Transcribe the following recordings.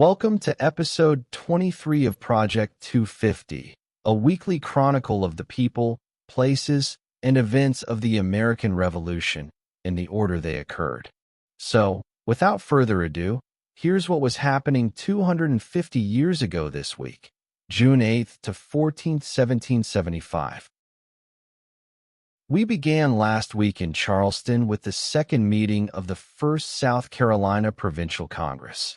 Welcome to episode 23 of Project 250, a weekly chronicle of the people, places, and events of the American Revolution in the order they occurred. So, without further ado, here's what was happening 250 years ago this week, June 8th to 14th, 1775. We began last week in Charleston with the second meeting of the First South Carolina Provincial Congress.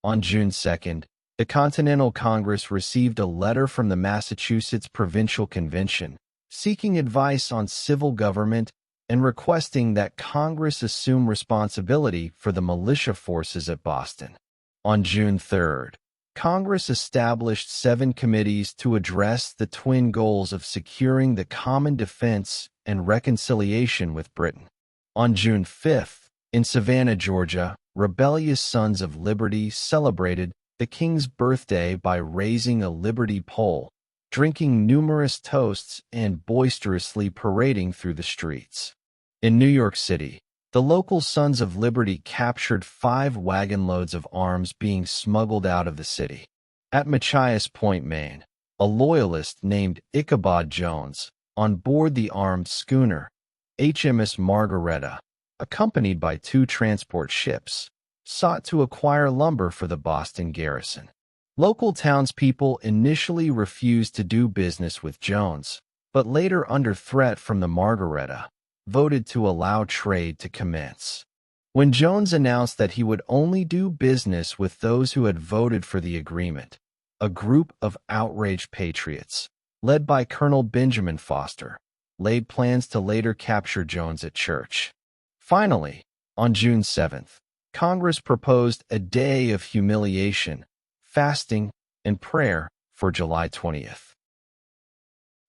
On June 2nd, the Continental Congress received a letter from the Massachusetts Provincial Convention seeking advice on civil government and requesting that Congress assume responsibility for the militia forces at Boston. On June 3rd, Congress established 7 committees to address the twin goals of securing the common defense and reconciliation with Britain. On June 5th, in Savannah, Georgia, rebellious Sons of Liberty celebrated the King's birthday by raising a liberty pole, drinking numerous toasts, and boisterously parading through the streets. In New York City, the local Sons of Liberty captured 5 wagon loads of arms being smuggled out of the city. At Machias Point, Maine, a loyalist named Ichabod Jones, on board the armed schooner HMS Margaretta, accompanied by 2 transport ships, sought to acquire lumber for the Boston garrison. Local townspeople initially refused to do business with Jones, but later, under threat from the Margaretta, voted to allow trade to commence. When Jones announced that he would only do business with those who had voted for the agreement, a group of outraged patriots, led by Colonel Benjamin Foster, laid plans to later capture Jones at Church. Finally, on June 7th, Congress proposed a day of humiliation, fasting, and prayer for July 20th.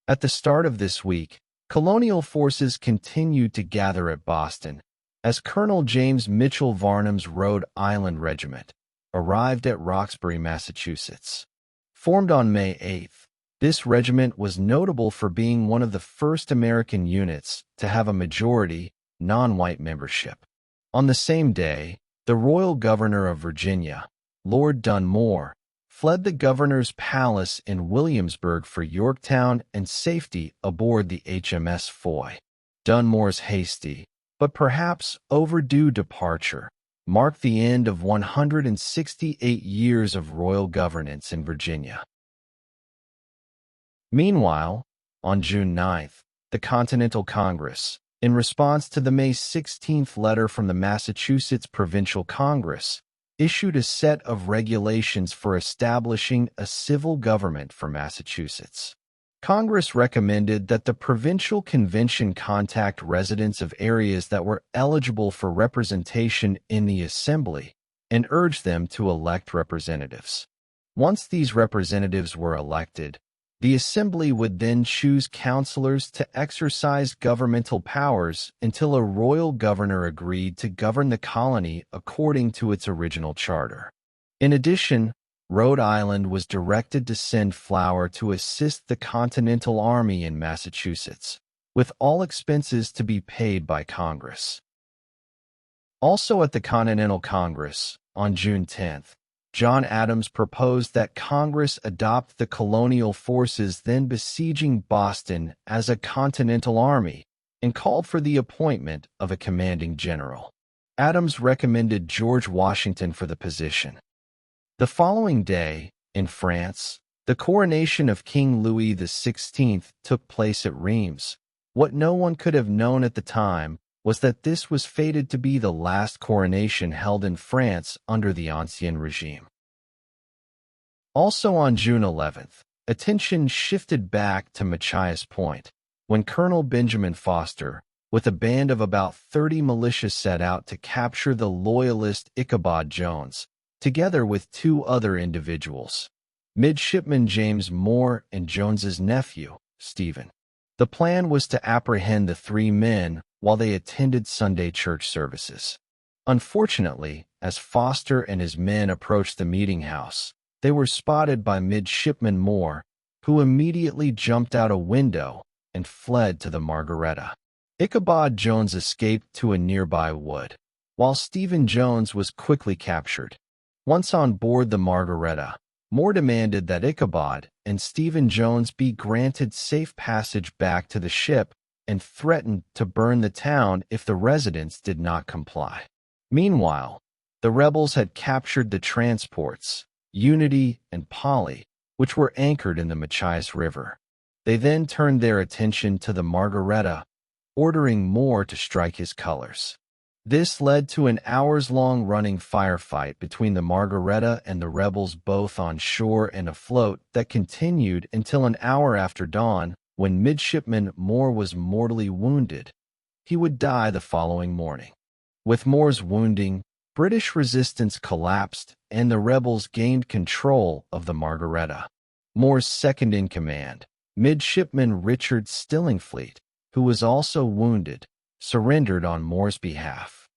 At the start of this week, colonial forces continued to gather at Boston as Colonel James Mitchell Varnum's Rhode Island Regiment arrived at Roxbury, Massachusetts. Formed on May 8th, this regiment was notable for being one of the first American units to have a majority non-white membership. On the same day, the Royal Governor of Virginia, Lord Dunmore, fled the governor's palace in Williamsburg for Yorktown and safety aboard the HMS Foy. Dunmore's hasty, but perhaps overdue departure marked the end of 168 years of royal governance in Virginia. Meanwhile, on June 9th, the Continental Congress, in response to the May 16th letter from the Massachusetts Provincial Congress, issued a set of regulations for establishing a civil government for Massachusetts. Congress recommended that the Provincial Convention contact residents of areas that were eligible for representation in the Assembly and urged them to elect representatives. Once these representatives were elected, the Assembly would then choose councilors to exercise governmental powers until a royal governor agreed to govern the colony according to its original charter. In addition, Rhode Island was directed to send flour to assist the Continental Army in Massachusetts, with all expenses to be paid by Congress. Also at the Continental Congress, on June 10th, John Adams proposed that Congress adopt the colonial forces then besieging Boston as a Continental Army and called for the appointment of a commanding general. Adams recommended George Washington for the position. The following day, in France, the coronation of King Louis XVI took place at Reims. What no one could have known at the time was that this was fated to be the last coronation held in France under the Ancien regime. Also on June 11th, attention shifted back to Machias Point, when Colonel Benjamin Foster, with a band of about 30 militia, set out to capture the loyalist Ichabod Jones, together with 2 other individuals, Midshipman James Moore and Jones's nephew, Stephen. The plan was to apprehend the 3 men while they attended Sunday church services. Unfortunately, as Foster and his men approached the meeting house, they were spotted by Midshipman Moore, who immediately jumped out a window and fled to the Margaretta. Ichabod Jones escaped to a nearby wood, while Stephen Jones was quickly captured. Once on board the Margaretta, Moore demanded that Ichabod and Stephen Jones be granted safe passage back to the ship and threatened to burn the town if the residents did not comply. Meanwhile, the rebels had captured the transports, Unity and Polly, which were anchored in the Machias River. They then turned their attention to the Margaretta, ordering Moore to strike his colors. This led to an hours-long running firefight between the Margaretta and the rebels, both on shore and afloat, that continued until an hour after dawn, when Midshipman Moore was mortally wounded. He would die the following morning. With Moore's wounding, British resistance collapsed and the rebels gained control of the Margaretta. Moore's second-in-command, Midshipman Richard Stillingfleet, who was also wounded, surrendered on Moore's behalf.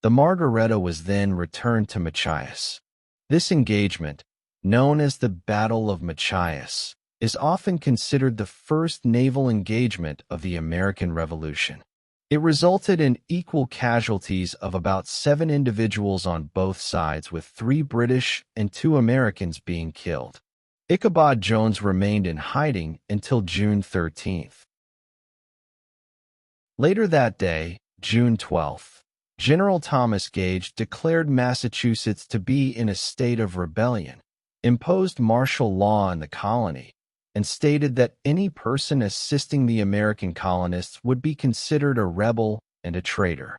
The Margaretta was then returned to Machias. This engagement, known as the Battle of Machias, is often considered the first naval engagement of the American Revolution. It resulted in equal casualties of about 7 individuals on both sides, with 3 British and 2 Americans being killed. Ichabod Jones remained in hiding until June 13th. Later that day, June 12th, General Thomas Gage declared Massachusetts to be in a state of rebellion, imposed martial law in the colony, and stated that any person assisting the American colonists would be considered a rebel and a traitor.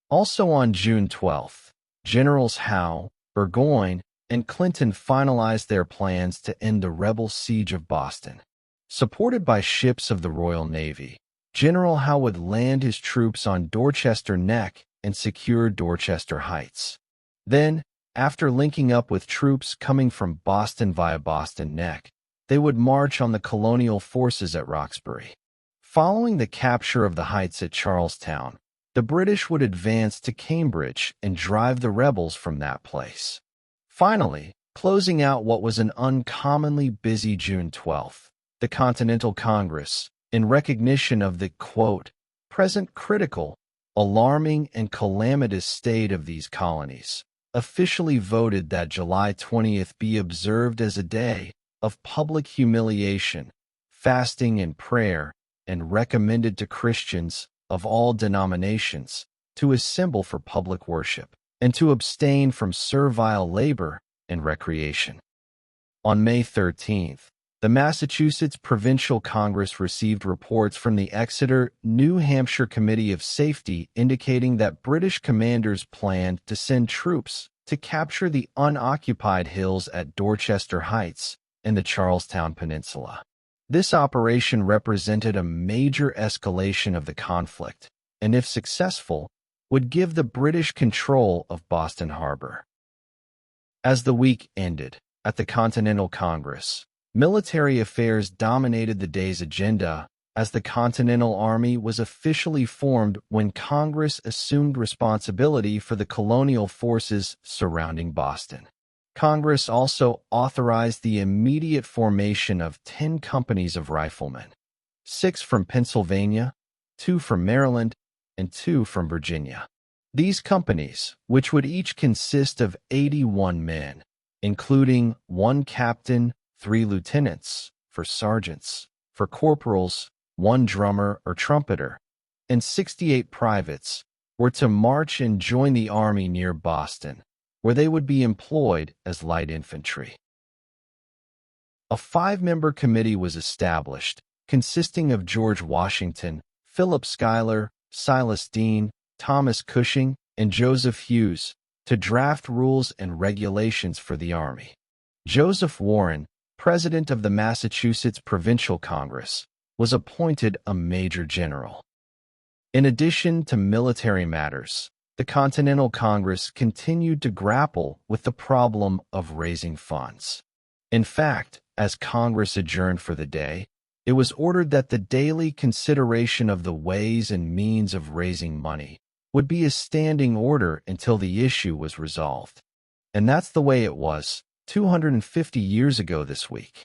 Also on June 12th, Generals Howe, Burgoyne, and Clinton finalized their plans to end the rebel siege of Boston. Supported by ships of the Royal Navy, General Howe would land his troops on Dorchester Neck and secure Dorchester Heights. Then, after linking up with troops coming from Boston via Boston Neck, they would march on the colonial forces at Roxbury. Following the capture of the Heights at Charlestown, the British would advance to Cambridge and drive the rebels from that place. Finally, closing out what was an uncommonly busy June 12th, the Continental Congress, in recognition of the, quote, present critical, alarming, and calamitous state of these colonies, officially voted that July 20th be observed as a day of public humiliation, fasting, and prayer, and recommended to Christians of all denominations to assemble for public worship, and to abstain from servile labor and recreation. On May 13th, the Massachusetts Provincial Congress received reports from the Exeter, New Hampshire Committee of Safety indicating that British commanders planned to send troops to capture the unoccupied hills at Dorchester Heights and the Charlestown Peninsula. This operation represented a major escalation of the conflict, and if successful, would give the British control of Boston Harbor. As the week ended, at the Continental Congress, military affairs dominated the day's agenda, as the Continental Army was officially formed when Congress assumed responsibility for the colonial forces surrounding Boston. Congress also authorized the immediate formation of 10 companies of riflemen, 6 from Pennsylvania, 2 from Maryland, and 2 from Virginia. These companies, which would each consist of 81 men, including 1 captain, 3 lieutenants, for sergeants, for corporals, 1 drummer or trumpeter, and 68 privates, were to march and join the army near Boston, where they would be employed as light infantry. A 5-member committee was established, consisting of George Washington, Philip Schuyler, Silas Deane, Thomas Cushing, and Joseph Hughes, to draft rules and regulations for the Army. Joseph Warren, president of the Massachusetts Provincial Congress, was appointed a major general. In addition to military matters, the Continental Congress continued to grapple with the problem of raising funds. In fact, as Congress adjourned for the day, it was ordered that the daily consideration of the ways and means of raising money would be a standing order until the issue was resolved. And that's the way it was 250 years ago this week.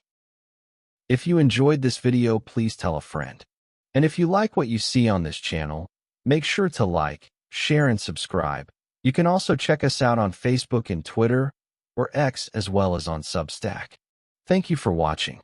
If you enjoyed this video, please tell a friend. And if you like what you see on this channel, make sure to like, share, and subscribe. You can also check us out on Facebook and Twitter, or X as well as on Substack. Thank you for watching.